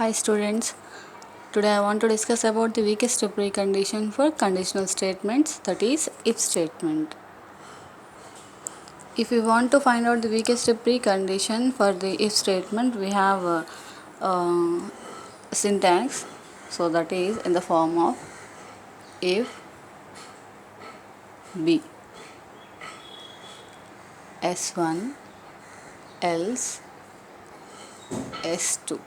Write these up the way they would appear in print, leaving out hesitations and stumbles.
Hi students, today I want to discuss about the weakest precondition for conditional statements, that is if statement. If we want to find out the weakest precondition for the if statement, we have syntax, so that is in the form of if B S1 else S2,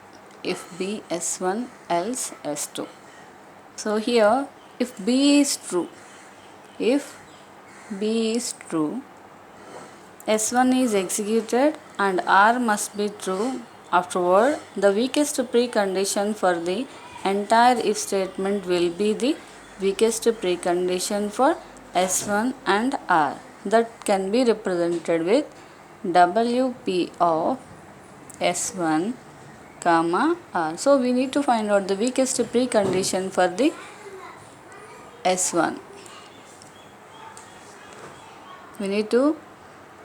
if B S1 else S2. So here if B is true, if B is true, S1 is executed and R must be true. Afterward, the weakest precondition for the entire if statement will be the weakest precondition for S1 and R. That can be represented with WP of S1 comma R. So we need to find out the weakest precondition for the S1. We need to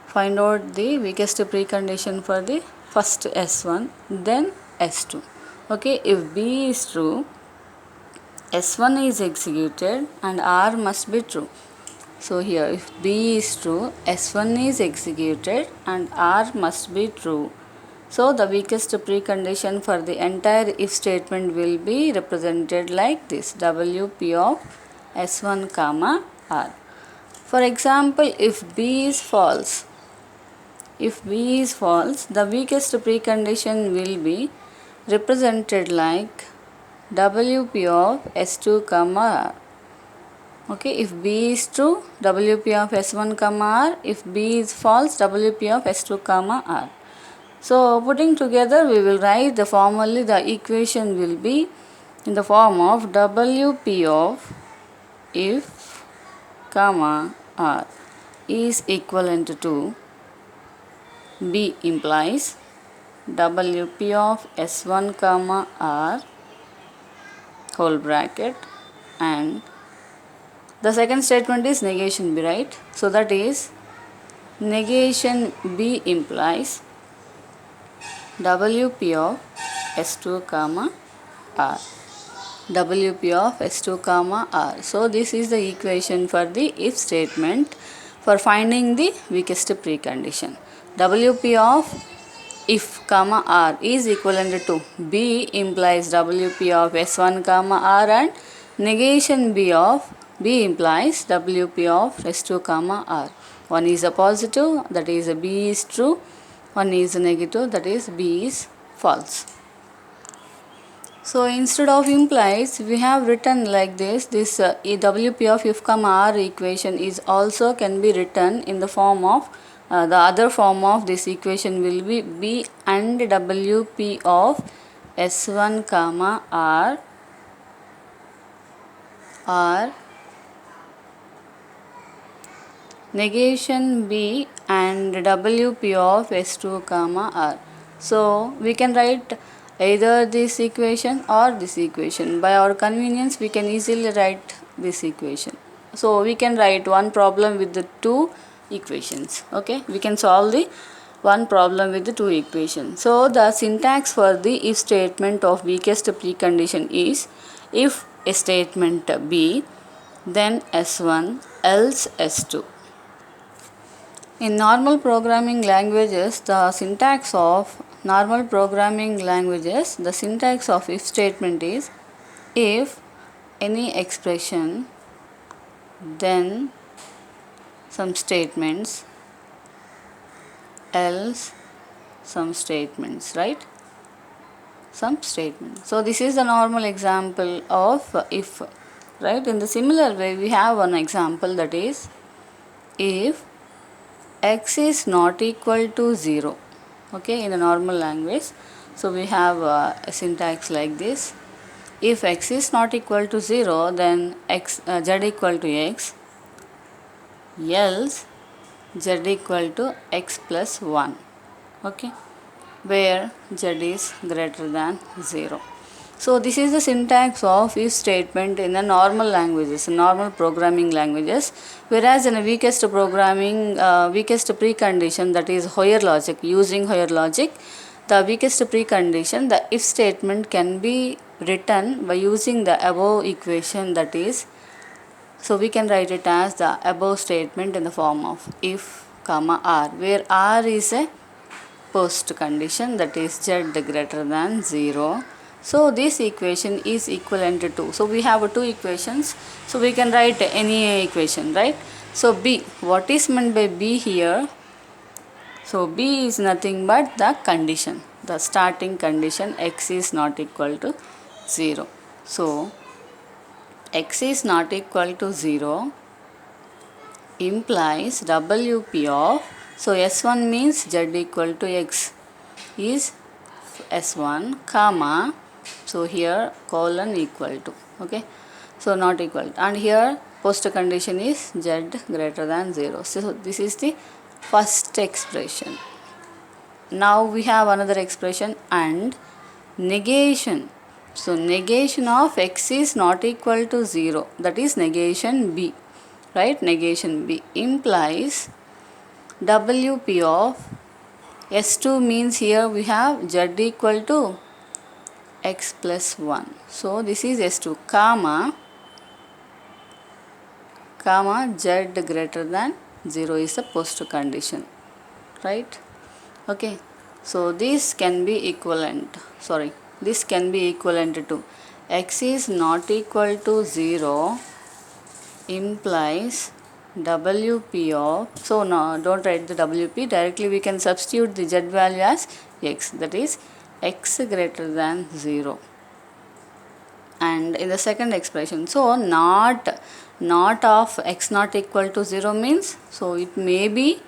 find out the weakest precondition for the first S1, then S2. Okay, if B is true, S1 is executed and R must be true. So here if B is true, S1 is executed and R must be true. So the weakest precondition for the entire if statement will be represented like this, WP of S1 comma R. For example, if B is false, the weakest precondition will be represented like WP of S2 comma R. Okay, if B is true, WP of S1 comma R. If B is false, WP of S2 comma R. So putting together, we will write formally the equation will be in the form of WP of if comma R is equivalent to B implies WP of S1 comma R whole bracket, and the second statement is negation B, right? So that is negation B implies WP of S2 comma R. WP of S2 comma R. So this is the equation for the if statement for finding the weakest precondition. WP of if comma R is equivalent to B implies WP of S1 comma R, and negation B of B implies WP of S2 comma R. One is a positive, that is a B is true. One is a negative, that is B is false. So instead of implies, we have written like this. This WP of if comma R equation is also can be written in the form of the other form of this equation will be B and WP of S1 comma R or negation B and WP of S2 comma R. So we can write either this equation or this equation. By our convenience, we can easily write this equation. So we can write one problem with the two equations. Okay, we can solve the one problem with the two equations. So the syntax for the if statement of weakest precondition is if a statement B, then S1 else S2. In normal programming languages, the syntax of if statement is if any expression, then some statements, else some statements, right? Some statements. So this is the normal example of if, right? In the similar way, we have one example, that is if x is not equal to 0. Okay, in the normal language. So we have a syntax like this. If x is not equal to 0, then z equal to x, else z equal to x plus 1. Okay, where z is greater than 0. So this is the syntax of if statement in the normal languages, normal programming languages, whereas in a weakest precondition, that is higher logic, using higher logic, the weakest precondition, the if statement can be written by using the above equation, that is, so we can write it as the above statement in the form of if comma r, where r is a post condition, that is z greater than 0. So this equation is equivalent to, so we have two equations, so we can write any equation, right? So b, what is meant by b here? So b is nothing but the condition, the starting condition, x is not equal to 0. So x is not equal to 0 implies WP of, so S1 means z equal to x is S1 comma, so here colon equal to, okay, so not equal to, and here post condition is z greater than 0. So this is the first expression. Now we have another expression and negation. So negation of x is not equal to 0, that is negation b, right? Negation b implies WP of S2 means here we have z equal to x plus 1. So this is S2 comma z greater than 0 is the post condition, right? Okay, so this can be equivalent, this can be equivalent to x is not equal to 0 implies WP of, so no, don't write the WP, directly we can substitute the z value as x, that is x greater than 0. And in the second expression, so not of x not equal to 0 means, so it may be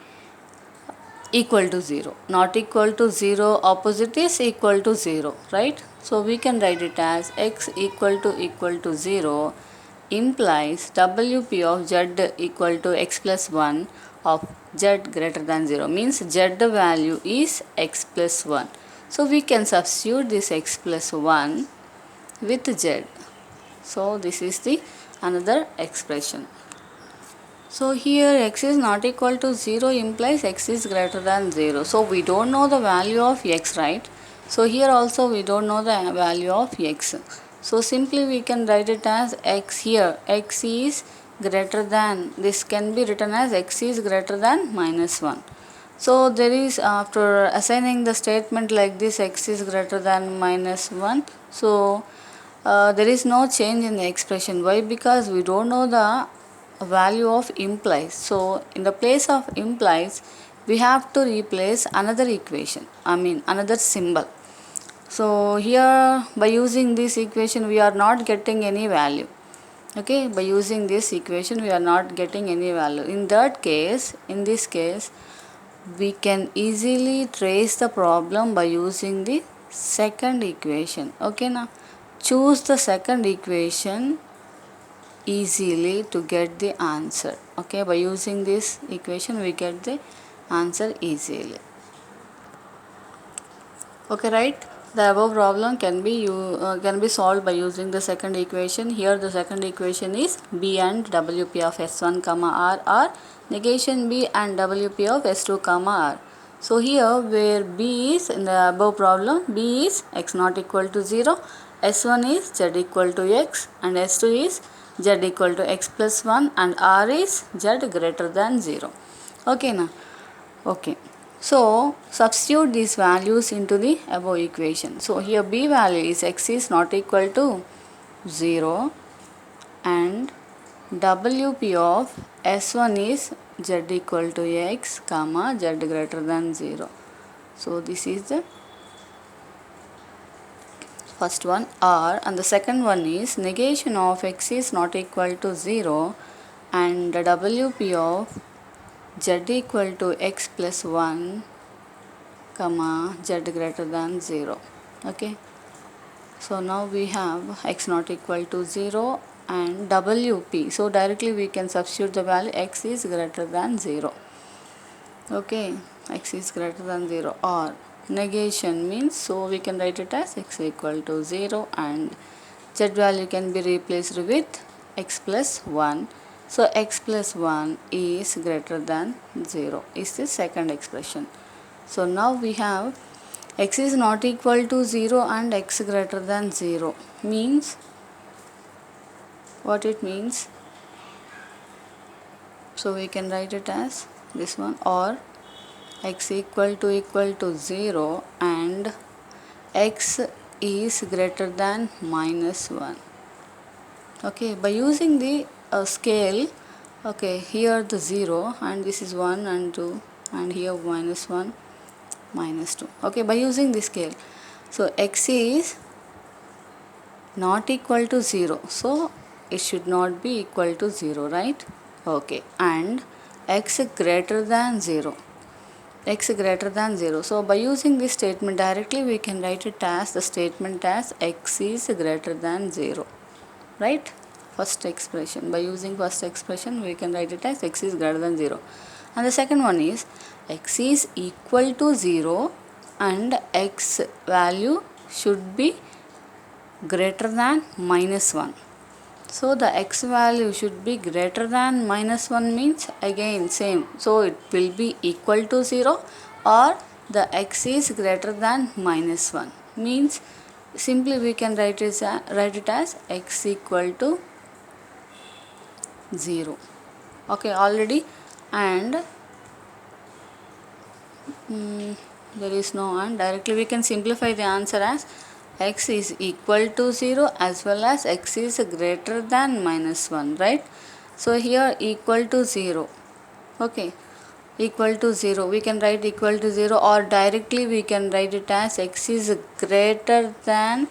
equal to 0, not equal to 0 opposite is equal to 0, right? So we can write it as x equal to 0 implies WP of z equal to x plus 1 of z greater than 0, means z value is x plus 1. So we can substitute this x plus 1 with z. So this is the another expression. So here x is not equal to 0 implies x is greater than 0. So we don't know the value of x, right? So here also we don't know the value of x. So simply we can write it as x here. X is greater than, this can be written as x is greater than minus 1. So there is, after assigning the statement like this, x is greater than minus 1. So there is no change in the expression. Why? Because we don't know the value of implies. So in the place of implies we have to replace another equation, another symbol. So here by using this equation we are not getting any value, okay, by using this equation we are not getting any value. In this case we can easily trace the problem by using the second equation. Okay, now choose the second equation easily to get the answer. Okay, by using this equation we get the answer easily. Okay, right? The above problem can be solved by using the second equation. Here the second equation is b and WP of S1 comma r are negation b and WP of S2 comma r. So here where b is, in the above problem, b is x not equal to 0, S1 is z equal to x, and S2 is z equal to x plus 1, and r is z greater than 0. Okay, now okay, so substitute these values into the above equation. So here b value is x is not equal to 0 and WP of S1 is z equal to x comma z greater than 0. So this is the first one, r, and the second one is negation of x is not equal to 0 and WP of z equal to x plus 1 comma z greater than 0. Okay, so now we have x not equal to 0 and WP, so directly we can substitute the value x is greater than 0. Okay, x is greater than 0, or negation means, so we can write it as x equal to 0 and z value can be replaced with x plus 1. So x plus 1 is greater than 0 is the second expression. So now we have x is not equal to 0 and x greater than 0 means what it means. So we can write it as this one, or x equal to 0 and x is greater than minus 1. Okay, by using the scale, okay, here the 0 and this is 1 and 2 and here minus 1 minus 2. Okay, by using the scale, so x is not equal to 0, so it should not be equal to 0, right? Okay, and x greater than 0, x greater than 0. So by using this statement directly we can write it as the statement as x is greater than 0, right? First expression, by using first expression we can write it as x is greater than 0. And the second one is x is equal to 0 and x value should be greater than minus 1. So the x value should be greater than minus 1 means again same. So it will be equal to 0 or the x is greater than minus 1 means simply we can write it as x equal to 0. Okay, already, and there is no and, directly we can simplify the answer as x is equal to 0 as well as x is greater than minus 1, right? So here equal to 0, okay, equal to 0 we can write equal to 0, or directly we can write it as x is greater than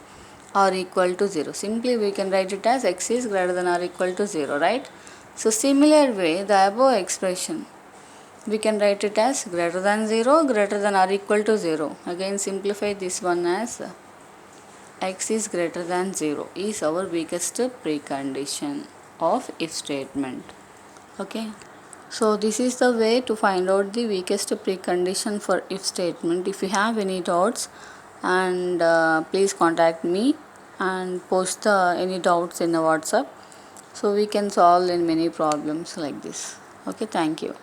or equal to 0. Simply we can write it as x is greater than or equal to 0, right? So similar way the above expression we can write it as greater than 0, greater than or equal to 0. Again simplify this one as x is greater than 0 is our weakest precondition of if statement. Okay, so this is the way to find out the weakest precondition for if statement. If you have any doubts, and please contact me and post any doubts in the WhatsApp, so we can solve in many problems like this. Okay, thank you.